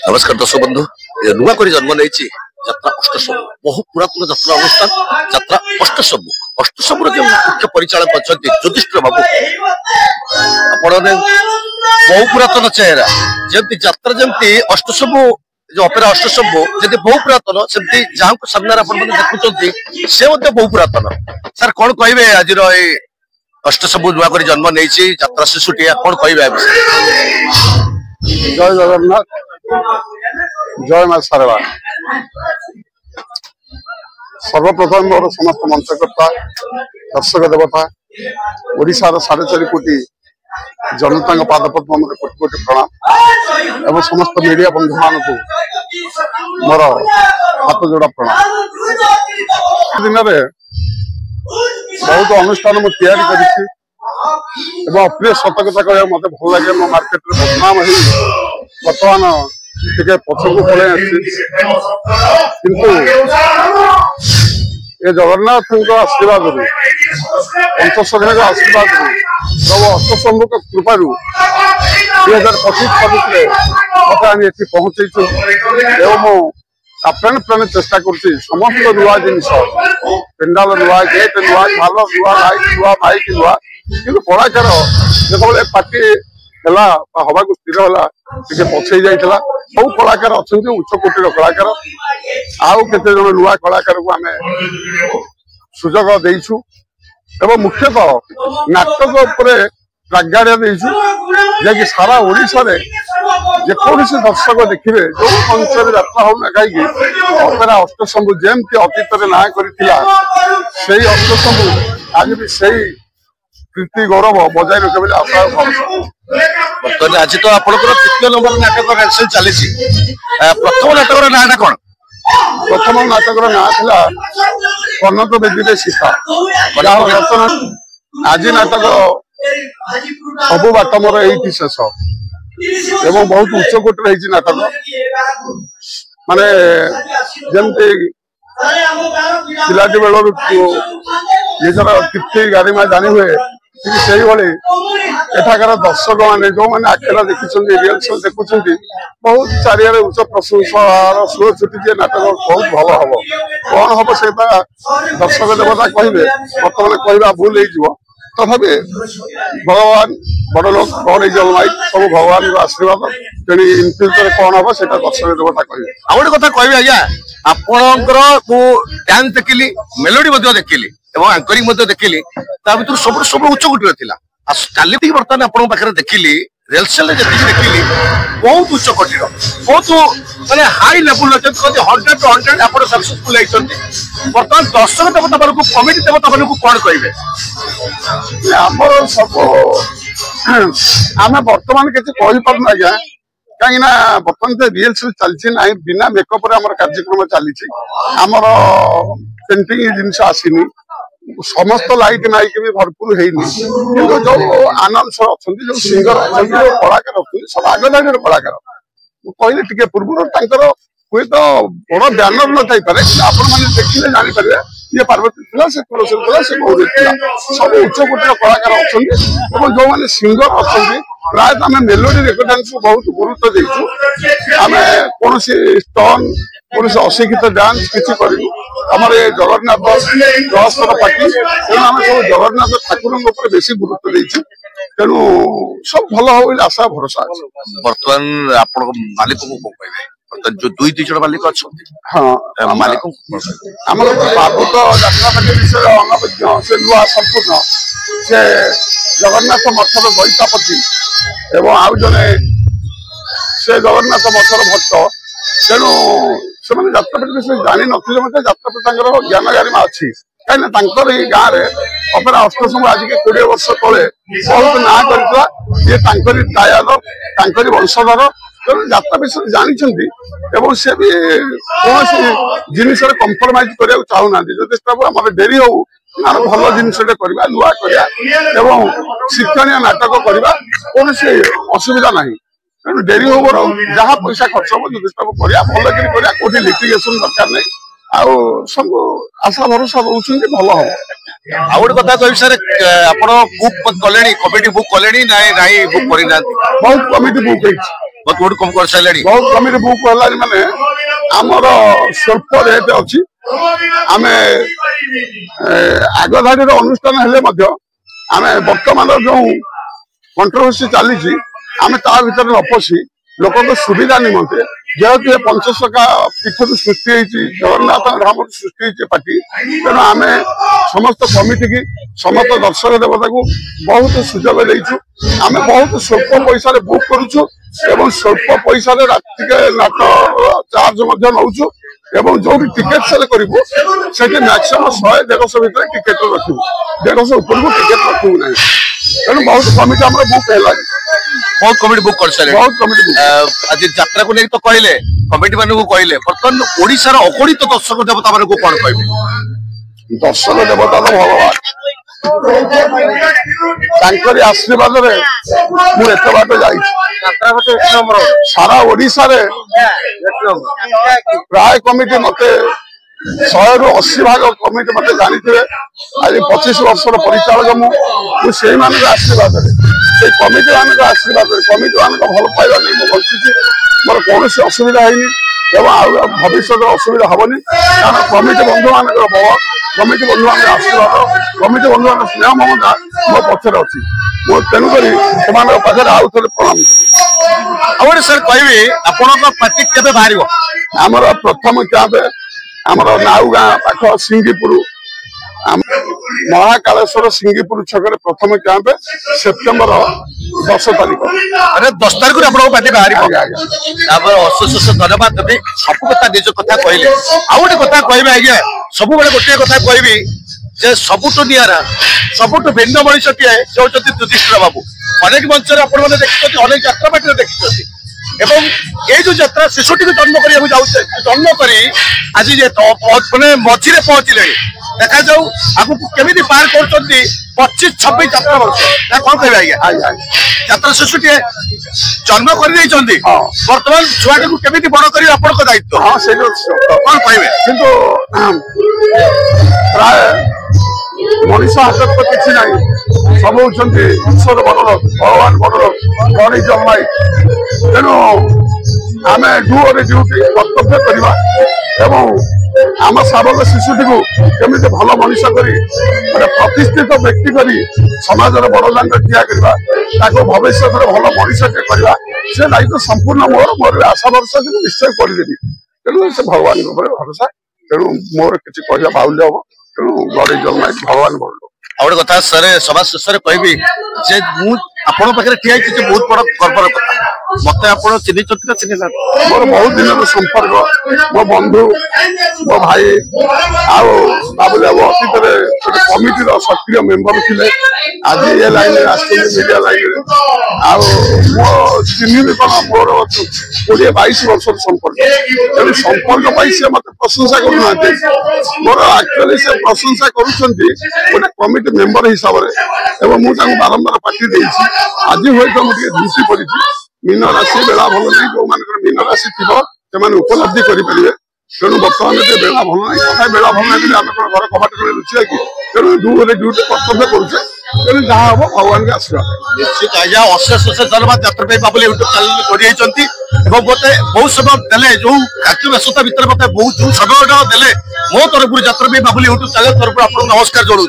नमस्कार दर्शक बंधु नुआ कर जन्म नहीं यात्रा अष्टशंभु बहु पुरातन यात्रा अनुष्ठान यात्रा अष्टशंभु अष्टशंभुर जो मुख्य परिचालक अच्छा ज्योतिष बाबू बहु पुरातन चेहरा जमी यात्रा जमी अष्टशंभु जो अपेरा अष्टशंभु जब बहु पुरातन सेमती जहाँ को सामने देखुं से बहु पुरातन सर कौन कहे आज अष्टशंभु नुआ कर जन्म नहीं यात्रा शिशुटी कौन कहे जय जगन्नाथ जय मां सारवा। सर्वप्रथम मोर समस्त मंचकर्ता दर्शक देवता ओडिशार 4.5 कोटी जनता पादपद्म कोटि कोटि प्रणाम एवं समस्त मीडिया बंधु मान मोर हाथ जोड़ा प्रणाम। दिन में बहुत अनुष्ठान मुझे अप्रिय सत कथा कह मत भल लगे मो मार्केट में बदनाम हो बर्तमान टे पछक पलि किंतु ये जगन्नाथ आशीर्वाद पंचशरी आशीर्वाद प्रभु अष्टशंभु कृपा 2025-26 मत आम ये पहुंचे एवं प्राण प्राण चेष्टा कर समस्त नुआ जिनस पेंडाल नुआ गेट नुआ झाल नुआ लाइट नुआ माइक नुआ कि कलाकार जो पार्टी है हवा स्थिर है पछई जाता सब कलाकार अच्छा उच्च कोटर कलाकार आउ केते जन नुआ कलाकार को आम सुजोग देइछु एवं मुख्यतः नाटक उपरे प्राज्ञार्य देइछु जे सारा ओडिशा रे जेकोसी दर्शक देखिए जो अंचल यात्रा होना कहीं अपेरा अष्टशंभु जमती अतीत ना करथिला सेही अष्टशंभु आज भी सही कीर्ति गौरव बजाय रखे बोले आशा बर्तमान आज तो आप तृतीय नंबर नाटक रेलसेल चली प्रथम नाटक ना कौन प्रथम नाटक ना था कनक बेदी सीता आज नाटक सब बाट मोर ये शेष एवं बहुत उच्च कोटर है नाटक माने जमती पिलाटी बेलू निजर कीर्ति गारिमा जानी हुए से एठाकार दर्शक मैंने जो मैंने आखेरा देखी रिहर्सल देखुं बहुत चारियारे उच्च प्रशंसार स्लो छुटी नाटक बहुत भल हम कौन हम से दर्शक देवता कहे बर्तमान कहवा भूल हो तथापि भगवान बड़ लोक कौन जलमाई सब भगवान आशीर्वाद तेणु इन फ्यूचर कौन हम से दर्शक देवता कहे। आ गोटे कथा कह आज्ञा आपणकर डांस देखिली मेलोडी देखिली एंकरिंग देखिली भर सब सब उच्च कोटी काली बर्तमान आपण पाखे देखिली रेलसेल देखिली बहुत उच्च कोटी बहुत माने हाई लेवल 100 to 100 आप सक्सेसफुल बर्तमान दर्शक देवता मान कमिटी देवता मान कौन कहे आमर सब आम बर्तमान किसी कहीपन आज्ञा कहीं बर्तमान रिहर्सल चलती ना बिना मेकअप कार्यक्रम चली आमर पेंटिंग जिनस आसनी समस्त लाइट माइक भी भरपूर है जो आनाउंसर अच्छा जो सिंगर अच्छा जो कलाकार अच्छा सब आगदानी कलाकार कहले टे पूर्व हुए तो बड़ ब्यानर न थी पारे आपण मैंने देखिए जापर ये पार्वती थी से तुलसी थी से गौरी थी सब उच्च कोटर कलाकार अच्छा जो मैंने सिंगर अच्छा प्रायत आम मेलोडी रेकर्डेंस को बहुत गुरुत्व देचु आम कौन स्टन कौन अशिक्षित डांस किसी करूँ आम ये जगन्नाथ जलस्तर पार्टी तेणु आम सब जगन्नाथ ठाकुर बेस गुरुत्व देचु तेणु सब भल हो आशा भरोसा बर्तमान आप मालिक को कहे जो दुई जन मालिक अच्छा हाँ मालिक आम बाबू तो यात्रा पार्टी विषय अनभिज्ञ से नुआ संपूर्ण से जगन्नाथ मठर बैतापति एवं आउ जने से जगन्नाथ मठर भक्त तेणु से यात्रापाटी विषय जानी नथिले मत यात्रापाटी ज्ञान गारिमा अच्छी कहीं गाँव में अपेरा अष्टशंभु आज के 20 वर्ष तले बहुत ना करता ये दायाद वंशधर तेणु यात्रा विषय जानते से भी कौन जिन कंप्रोमाइज करने चाहूना जो आम डेरी हो भल जिनटे करवा नुआ करवा शिक्षणीय नाटक करवा कौन असुविधा ना तेणु डेरी हो जहाँ पैसा खर्च हम जो भल कर लिटिगेशन दरकार नहीं आउ सब आशा भरोसा रोच भल हम। ଆଉ ଗୋଟେ କଥା କହିବି ସାର୍ ଆପଣ ବୁକ୍ କଲେଣି କମିଟି ବୁକ୍ କଲେଣି ନାଇଁ ବୁକ୍ କରିନାହାନ୍ତି बहुत कमिटी बुक ହେଇଛି ବହୁତ କୋଉଠି କମ କରିସାରିଲେଣି बहुत कमिटी बुक ହେଲାଣି ମାନେ ଆମର ସ୍ୱଳ୍ପ ରେଟ୍ ଅଛି ଆମେ ଆଗ ଧାଡ଼ିର ଅନୁଷ୍ଠାନ ହେଲେ ମଧ୍ୟ ଆମେ ବର୍ତ୍ତମାନ ଯୋଉ କଣ୍ଟ୍ରୋଭର୍ସି ଚାଲିଛି ଆମେ ତା ଭିତରେ ନ ପଶି ଲୋକଙ୍କ ସୁବିଧା ନିମନ୍ତେ ଯେହେତୁ ଏ ପଞ୍ଚସଖା ପୀଠରୁ ସୃଷ୍ଟି ହେଇଛି ଜଗନ୍ନାଥ ଧାମରୁ ସୃଷ୍ଟି ହେଇଛି ପାର୍ଟି ତେଣୁ ଆମେ ସମସ୍ତ କମିଟି କି ସମସ୍ତ ଦର୍ଶକ ଦେବତାକୁ ବହୁତ ସୁଯୋଗ ଦେଇଛୁ ଆମେ ବହୁତ ସ୍ୱଳ୍ପ ପଇସାରେ ବୁକ୍ କରୁଛୁ ଏବଂ ସ୍ୱଳ୍ପ ପଇସାରେ ରାତିକେ ନାଟ ଚାର୍ଜ ମଧ୍ୟ ନଉଛୁ ଏବଂ ଯୋଉଠି ଟିକେଟ ସେଲ୍ କରିବୁ ସେଠି ମ୍ୟାକ୍ସିମମ୍ 100-150 ଭିତରେ ଟିକେଟ ରଖିବୁ 150 ଉପରକୁ ଟିକେଟ ରଖିବୁ ନାହିଁ ତେଣୁ ବହୁତ କମିଟି ଆମର ବୁକ୍ ହେଲାଣି बहुत कमिटी बुक कर सारे बहुत कमिटी आज यात्रा को नहीं तो कहले कमिटी मान को कहले बर्तमान ओडिशार अगणित दर्शक देवता मान को कौन कहबे दर्शक देवता तो भगवान तांकरी आशीर्वाद रे मु एत बाट जाई सारा ओडिशा रे प्राय कमिटी मते 100 ରୁ 80 भाग कमिटी मते जानी थे आज 25 वर्ष परिचालक मु से आशीर्वाद से कमिटी मान आशीर्वाद कमिटी मान भल पाइबा नहीं मुझे बंची मोर कौन असुविधा है भविष्य असुविधा हेनी कारण कमिटी बंधु मान कमिटी बंधु मान आशीर्वाद कमिटी बंधु मान स्नेह ममता मो पक्षर अच्छी तेणुक पाखे आउ थे प्रणाम आउे सर कहबी आपण पार्टी केबे बाहर आमर प्रथम कैंप आमर नाउ गाँ पाख सिंगीपुर महाकालेश्वर सिंगीपुर छक प्रथम कैंप सेप्टेम्बर 10 तारीख अरे 10 तारीख पार्टी बाहर अशेष धन्यवाद देवी सब कथा निज कथा कहले आउ गोटे कथा कहबे आज्ञा सब गोटे कथा कहबी जे सबुठ निरा सबुठ भिन्न मनुष्यटीए से होती युधिष्ठिर बाबू अनेक मंच देखते अनेक यात्रा पार्टी देखते एवं ये जो यात्रा शिशुटी जन्म करने जाऊे जन्म कर आज मैंने मझे पहुंचले देखा जाऊ आगे केमी पार कर 25-26 यात्रा वर्ष कौन कह आज्ञा यात्रा शिशुटी जन्म कर बर्तमान छुआटी को केमी बड़ कर दायित्व हाँ से कौन कहे किंतु प्राय मनीष हाथ तो किसी ना सब होती ईश्वर बड़ल भगवान बड़ल गणी जमाई तेणु आम डू और ड्यूटी कर्तव्य करवा आम शावक शिशुटी को केमी भल मनीष कर प्रतिष्ठित व्यक्ति कर समाज बड़ दांड ठिया करवा भविष्य भल मनीष करवा से दायित्व संपूर्ण मोर आशा भरोसा निश्चय करदेवी तेणु से भगवान भरोसा तेणु मोर किसी कहवा बाहुल्य हम तेणु गड़ी जन्म भगवान बड़ आ गोटे कथा सर सभा शेष कहबी जे आपण पाखे ठिया बहुत बड़ गर्वर कथा मत आप चिन्ह ना चिन्ह मोर बहुत दिन संपर्क मो बंधु मो भाई आबुल बाबू अतीत गोटे कमिटी सक्रिय मेम्बर थे आज ये लाइन मीडिया लाइन मो चिन्ह कौन मोर 20-22 वर्ष संपर्क तेणु संपर्क से मत प्रशंसा करना मोर एक्चुअली से प्रशंसा करुँचे गोटे कमिटी मेम्बर हिसाब से मुझे बारंबार पार्टी देती आज हूँ तो मुझे ड्यूटी पड़ी मीन राशि बेला भल ना जो मान मीन राशि थी से उपलब्धि करेंगे तेणु बर्तमान बेला भल ना कथा बेला भल ना आम कौन घर कबाट लुचिया कि तेणु डूरे ड्यूटी कर्तव्य करुचे तेणु जहाँ हम भगवान के आशीर्वाद निश्चित आज्ञा अशेष धन्यवाद यात्रा बाबू यूट्यूब चैनल कर मत बहुत समय देले जो कार्य व्यस्तता भितर मत बहुत जो समय देले मो तरफ यात्रा बाबू यूट्यूब चैनल तरफ आपको नमस्कार जनाऊँ।